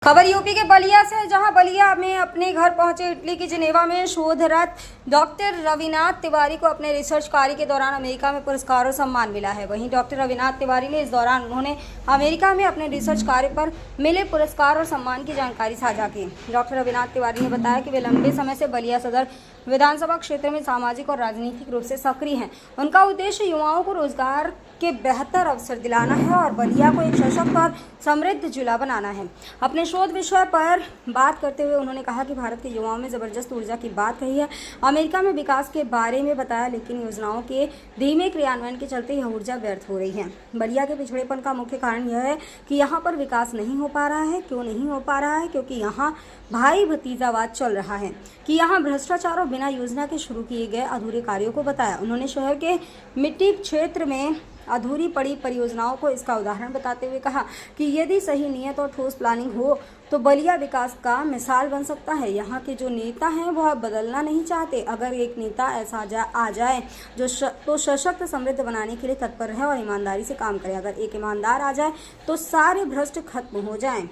खबर यूपी के बलिया से, जहां बलिया में अपने घर पहुंचे इटली की जिनेवा में शोधरत डॉक्टर रविनाथ तिवारी को अपने रिसर्च कार्य के दौरान अमेरिका में पुरस्कार और सम्मान मिला है। वहीं डॉक्टर रविनाथ तिवारी ने इस दौरान उन्होंने अमेरिका में अपने रिसर्च कार्य पर मिले पुरस्कार और सम्मान की जानकारी साझा की। डॉक्टर रविनाथ तिवारी ने बताया कि वे लंबे समय से बलिया सदर विधानसभा क्षेत्र में सामाजिक और राजनीतिक रूप से सक्रिय हैं। उनका उद्देश्य युवाओं को रोजगार के बेहतर अवसर दिलाना है और बलिया को एक सशक्त और समृद्ध जिला बनाना है। अपने शोध विषय पर बात करते हुए उन्होंने कहा कि भारत के युवाओं में जबरदस्त ऊर्जा की बात कही है। अमेरिका में विकास के बारे में बताया, लेकिन योजनाओं के धीमे क्रियान्वयन के चलते यह ऊर्जा व्यर्थ हो रही है। बलिया के पिछड़ेपन का मुख्य कारण यह है कि यहाँ पर विकास नहीं हो पा रहा है। क्यों नहीं हो पा रहा है? क्योंकि यहाँ भाई भतीजावाद चल रहा है, कि यहाँ भ्रष्टाचार और बिना योजना के शुरू किए गए अधूरे कार्यों को बताया। उन्होंने शहर के मिट्टी क्षेत्र में अधूरी पड़ी परियोजनाओं को इसका उदाहरण बताते हुए कहा कि यदि सही नियत और ठोस प्लानिंग हो तो बलिया विकास का मिसाल बन सकता है। यहाँ के जो नेता हैं वह बदलना नहीं चाहते। अगर एक नेता ऐसा आ जाए जो तो सशक्त समृद्ध बनाने के लिए तत्पर है और ईमानदारी से काम करे। अगर एक ईमानदार आ जाए तो सारे भ्रष्ट खत्म हो जाएं।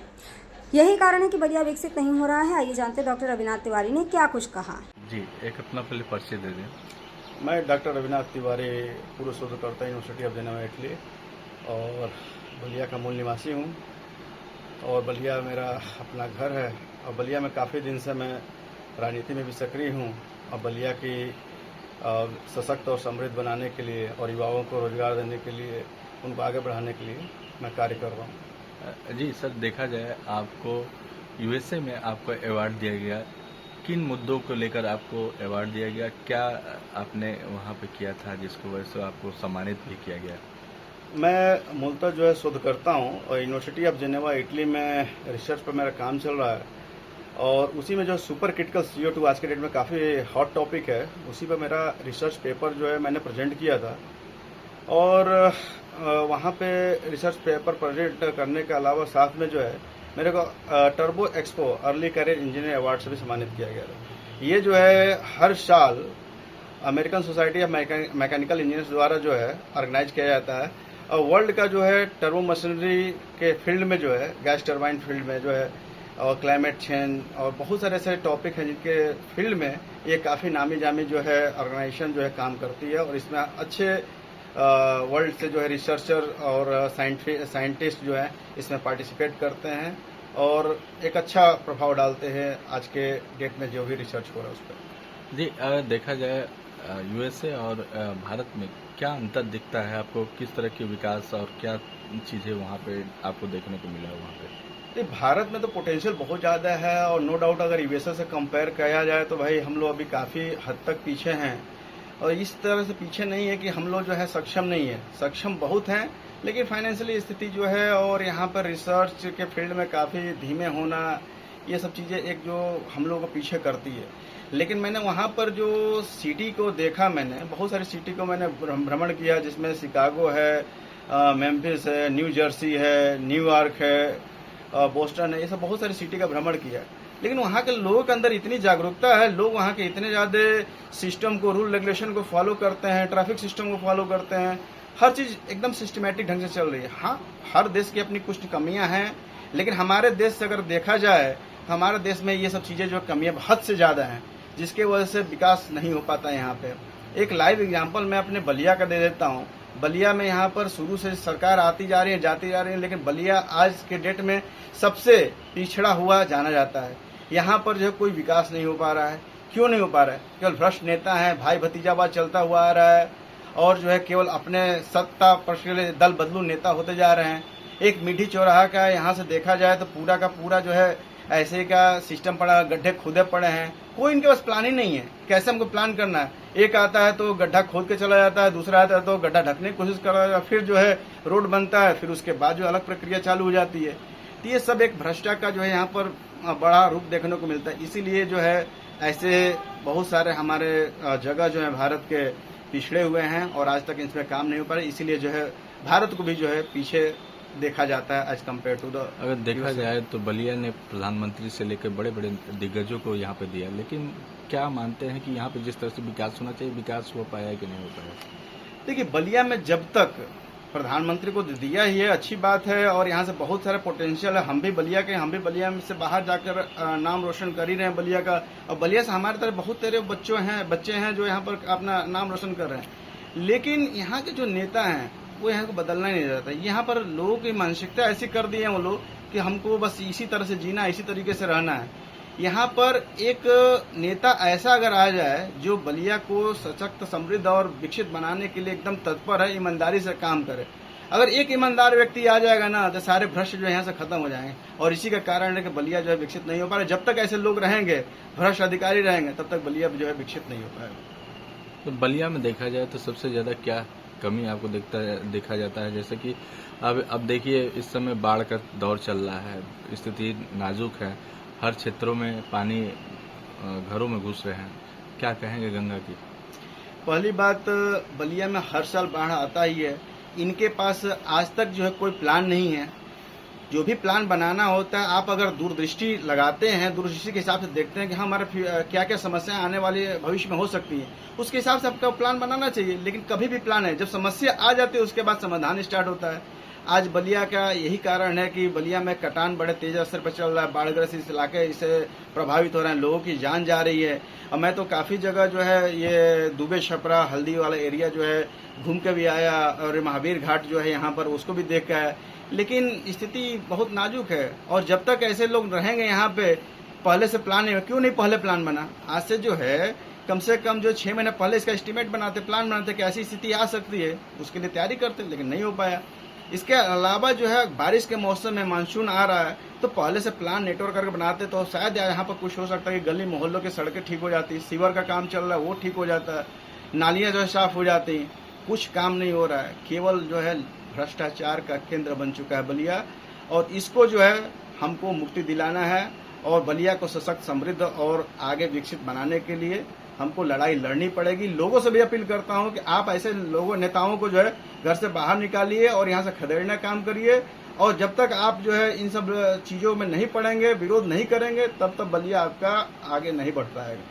यही कारण है कि बलिया विकसित नहीं हो रहा है। आइए जानते डॉक्टर रविनाथ तिवारी ने क्या कुछ कहा। जी, एक अपना पहले परिचय दे दें। मैं डॉक्टर रविनाथ तिवारी, पूर्व शोधकर्ता यूनिवर्सिटी ऑफ जिनेवा इटली और बलिया का मूल निवासी हूँ और बलिया मेरा अपना घर है। और बलिया में काफ़ी दिन से मैं राजनीति में भी सक्रिय हूँ और बलिया की सशक्त और समृद्ध बनाने के लिए और युवाओं को रोजगार देने के लिए, उनको आगे बढ़ाने के लिए मैं कार्य कर रहा हूँ। जी सर, देखा जाए आपको यूएसए में आपको अवार्ड दिया गया। किन मुद्दों को लेकर आपको अवार्ड दिया गया? क्या आपने वहाँ पे किया था जिसकी वजह से आपको सम्मानित भी किया गया? मैं मूलतः जो है शोधकर्ता हूँ और यूनिवर्सिटी ऑफ जिनेवा इटली में रिसर्च पर मेरा काम चल रहा है और उसी में जो सुपर क्रिटिकल CO2 आज के डेट में काफ़ी हॉट टॉपिक है, उसी पर मेरा रिसर्च पेपर जो है मैंने प्रेजेंट किया था। और वहाँ पे रिसर्च पेपर प्रेजेंट करने के अलावा साथ में जो है मेरे को turbo expo early career engineer award से भी सम्मानित किया गया था। ये जो है हर साल American society of mechanical engineers द्वारा जो है ऑर्गेनाइज किया जाता है और वर्ल्ड का जो है टर्बो मशीनरी के फील्ड में जो है, गैस टर्बाइन फील्ड में जो है और क्लाइमेट चेंज और बहुत सारे ऐसे टॉपिक हैं जिनके फील्ड में ये काफ़ी नामी जामी जो है ऑर्गेनाइजेशन जो है काम करती है और इसमें अच्छे वर्ल्ड से जो है रिसर्चर और साइंटिस्ट जो है इसमें पार्टिसिपेट करते हैं और एक अच्छा प्रभाव डालते हैं आज के डेट में जो भी रिसर्च हो रहा है उस पर। जी, अगर देखा जाए यूएसए और भारत में क्या अंतर दिखता है आपको? किस तरह के विकास और क्या चीज़ें वहाँ पे आपको देखने को मिला वहाँ पे? भारत में तो पोटेंशियल बहुत ज़्यादा है और नो डाउट अगर यूएसए से कंपेयर किया जाए तो भाई हम लोग अभी काफ़ी हद तक पीछे हैं। और इस तरह से पीछे नहीं है कि हम लोग जो है सक्षम नहीं है, सक्षम बहुत हैं, लेकिन फाइनेंशियली स्थिति जो है और यहाँ पर रिसर्च के फील्ड में काफ़ी धीमे होना, ये सब चीज़ें एक जो हम लोगों को पीछे करती है। लेकिन मैंने वहाँ पर जो सिटी को देखा, मैंने बहुत सारी सिटी को मैंने भ्रमण किया जिसमें शिकागो है, मेम्फिस है, न्यू जर्सी है, न्यूयॉर्क है, बोस्टन है, ये सब बहुत सारी सिटी का भ्रमण किया। लेकिन वहाँ के लोगों के अंदर इतनी जागरूकता है, लोग वहाँ के इतने ज़्यादा सिस्टम को, रूल रेगुलेशन को फॉलो करते हैं, ट्रैफिक सिस्टम को फॉलो करते हैं, हर चीज़ एकदम सिस्टमेटिक ढंग से चल रही है। हाँ, हर देश की अपनी कुछ कमियां हैं, लेकिन हमारे देश से अगर देखा जाए तो हमारे देश में ये सब चीज़ें जो कमियां हद से ज़्यादा हैं, जिसके वजह से विकास नहीं हो पाता है यहाँ पे। एक लाइव एग्जाम्पल मैं अपने बलिया का दे देता हूँ। बलिया में यहाँ पर शुरू से सरकार आती जा रही है, जाती जा रही है, लेकिन बलिया आज के डेट में सबसे पिछड़ा हुआ जाना जाता है। यहाँ पर जो है कोई विकास नहीं हो पा रहा है। क्यों नहीं हो पा रहा है? केवल भ्रष्ट नेता हैं, भाई भतीजावाद चलता हुआ आ रहा है और जो है केवल अपने सत्ता पर के लिए दल बदलू नेता होते जा रहे हैं। एक मीठी चौराहा का यहाँ से देखा जाए तो पूरा का पूरा जो है ऐसे का सिस्टम पड़ा, गड्ढे खुदे पड़े हैं, कोई इनके पास प्लान ही नहीं है कैसे हमको प्लान करना है। एक आता है तो गड्ढा खोद के चला जाता है, दूसरा आता है तो गड्ढा ढकने की कोशिश कर रहा है, फिर जो है रोड बनता है, फिर उसके बाद जो अलग प्रक्रिया चालू हो जाती है। तो ये सब एक भ्रष्टाचार का जो है यहाँ पर बड़ा रूप देखने को मिलता है। इसीलिए जो है ऐसे बहुत सारे हमारे जगह जो है भारत के पिछड़े हुए हैं और आज तक इसमें काम नहीं हो पा रहा। इसीलिए जो है भारत को भी जो है पीछे देखा जाता है एज कम्पेयर टू द। अगर देखा जाए तो बलिया ने प्रधानमंत्री से लेकर बड़े बड़े दिग्गजों को यहाँ पे दिया, लेकिन क्या मानते हैं कि यहाँ पे जिस तरह से विकास होना चाहिए विकास हो पाया है कि नहीं हो पाया? देखिए, बलिया में जब तक प्रधानमंत्री को दिया ही है, अच्छी बात है। और यहाँ से बहुत सारे पोटेंशियल है। हम भी बलिया में से बाहर जाकर नाम रोशन कर ही रहे हैं बलिया का। और बलिया से हमारे तरह बहुत सारे बच्चे हैं जो यहाँ पर अपना नाम रोशन कर रहे हैं। लेकिन यहाँ के जो नेता हैं वो यहाँ को बदलना नहीं चाहता। यहाँ पर लोगों की मानसिकता ऐसी कर दी है वो लोग कि हमको बस इसी तरह से जीना, इसी तरीके से रहना है। यहाँ पर एक नेता ऐसा अगर आ जाए जो बलिया को सशक्त, समृद्ध और विकसित बनाने के लिए एकदम तत्पर है, ईमानदारी से काम करे। अगर एक ईमानदार व्यक्ति आ जाएगा ना तो सारे भ्रष्ट जो है यहाँ से खत्म हो जाएंगे। और इसी का कारण है कि बलिया जो है विकसित नहीं हो पा रहा। जब तक ऐसे लोग रहेंगे, भ्रष्ट अधिकारी रहेंगे, तब तक बलिया जो है विकसित नहीं हो पाएगा। तो बलिया में देखा जाए तो सबसे ज्यादा क्या कमी आपको देखा जाता है? जैसे कि अब देखिए इस समय बाढ़ का दौर चल रहा है, स्थिति नाजुक है, हर क्षेत्रों में पानी घरों में घुस रहे हैं। क्या कहेंगे गंगा की? पहली बात, बलिया में हर साल बाढ़ आता ही है। इनके पास आज तक जो है कोई प्लान नहीं है। जो भी प्लान बनाना होता है, आप अगर दूरदृष्टि लगाते हैं, दूरदृष्टि के हिसाब से देखते हैं कि हमारे क्या क्या समस्याएं आने वाली भविष्य में हो सकती हैं, उसके हिसाब से आपका प्लान बनाना चाहिए। लेकिन कभी भी प्लान है, जब समस्या आ जाती है उसके बाद समाधान स्टार्ट होता है। आज बलिया का यही कारण है कि बलिया में कटान बड़े तेज स्तर पर चल रहा है। बाढ़ग्रस्त इस इलाके इससे प्रभावित हो रहे हैं, लोगों की जान जा रही है। और मैं तो काफी जगह जो है ये दुबे छपरा हल्दी वाला एरिया जो है घूम के भी आया, और महावीर घाट जो है यहाँ पर उसको भी देख के आया। लेकिन स्थिति बहुत नाजुक है। और जब तक ऐसे लोग रहेंगे यहाँ पे, पहले से प्लान नहीं, क्यों नहीं पहले प्लान बना? आज से जो है कम से कम जो 6 महीने पहले इसका एस्टीमेट बनाते, प्लान बनाते कि ऐसी स्थिति आ सकती है, उसके लिए तैयारी करते, लेकिन नहीं हो पाया। इसके अलावा जो है बारिश के मौसम में मानसून आ रहा है, तो पहले से प्लान नेटवर्क करके बनाते तो शायद यहाँ पर कुछ हो सकता है कि गली मोहल्लों की सड़कें ठीक हो जाती, सीवर का काम चल रहा है वो ठीक हो जाता है, नालियां जो है साफ हो जाती। कुछ काम नहीं हो रहा है, केवल जो है भ्रष्टाचार का केंद्र बन चुका है बलिया। और इसको जो है हमको मुक्ति दिलाना है, और बलिया को सशक्त, समृद्ध और आगे विकसित बनाने के लिए हमको लड़ाई लड़नी पड़ेगी। लोगों से भी अपील करता हूं कि आप ऐसे नेताओं को जो है घर से बाहर निकालिए और यहां से खदेड़ने का काम करिए। और जब तक आप जो है इन सब चीजों में नहीं पड़ेंगे, विरोध नहीं करेंगे, तब तक बलिया आपका आगे नहीं बढ़ पाएगा।